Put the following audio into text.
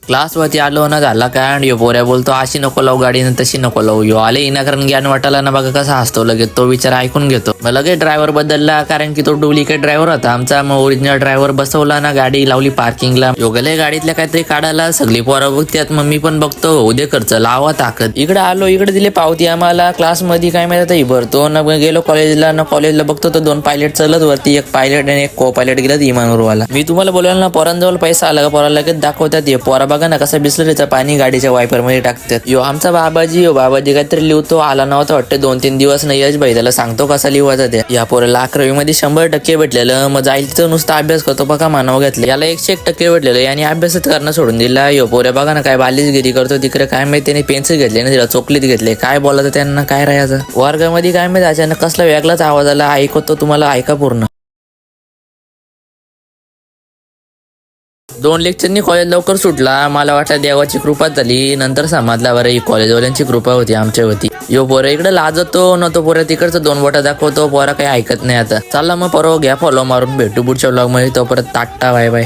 Class वरती आलो ना झाला काय आणि यो पोऱ्या बोलतो अशी नको लावू गाडी ना तशी नको लावू. यो आले इनाकरण ज्ञान वाटायला ना बघा कसा हसतो लगेच. तो विचार ऐकून घेतो. मग लगेच ड्रायव्हर बदलला कारण की तो डुप्लिकेट ड्रायव्हर होता आमचा. मग ओरिजिनल ड्रायव्हर बसवला ना गाडी लावली पार्किंगला. यो गेले गाडीतल्या काहीतरी काढायला. सगळी पोरं बघतात मग मी पण बघतो. उद्या खर्च लावा ताकद. इकडे आलो इकडे दिले पावती आम्हाला. क्लास मध्ये काय माहिती भरतो ना गेलो कॉलेजला ना. कॉलेजला बघतो तर 2 पायलट चलत वरती. एक पायलट आणि एक को पायलट गेला विमानवरवाला. मी तुम्हाला बोलायला ना पोरांजवळ पैसा आला का पोराला लगेच दाखवतात. ये पोरा बघा ना कसं बिस्लरीचं पाणी गाडीच्या वायपर मध्ये टाकतात. यो आमचा बाबाजी. यो बाबाजी काहीतरी लिहतो आला नव्हता वाटतं 2-3 दिवस नाही. यश भाई त्याला सांगतो कसा लिहायचा ते. या पोराला 11वी मध्ये 100% भेटलेलं. मग जाईल तिथं नुसता अभ्यास करतो बघा मानव घेतले. याला 101% भेटलेलं आणि अभ्यासच करणं सोडून दिला. यो पोऱ्या बघा ना काय बालिशगिरी करतो तिकडे. काय माहिती त्याने पेन्सिल घेतले ना तिला चोकलीत घेतले. काय बोलायचं त्यांना काय राहायचं. वर्गामध्ये काय माहिती अचानक कसला वेगळाच आवाज आला. ऐकतो तुम्हाला ऐका पूर्ण. 2 लेक्चरनी कॉलेज लवकर सुटला. मला वाटलं देवाची कृपा झाली. नंतर समजला बरं ही कॉलेजवाल्यांची कृपा होती आमच्यावरती. यो पोरं इकडे लाजतो न तो पोरं तिकडचं 2 बोटा दाखवतो. पोरं काही ऐकत नाही आता. चला मग परवा घ्या फॉलो मारून भेटू पुढच्या व्लॉग मध्ये. तो परत टाटा बाय बाय.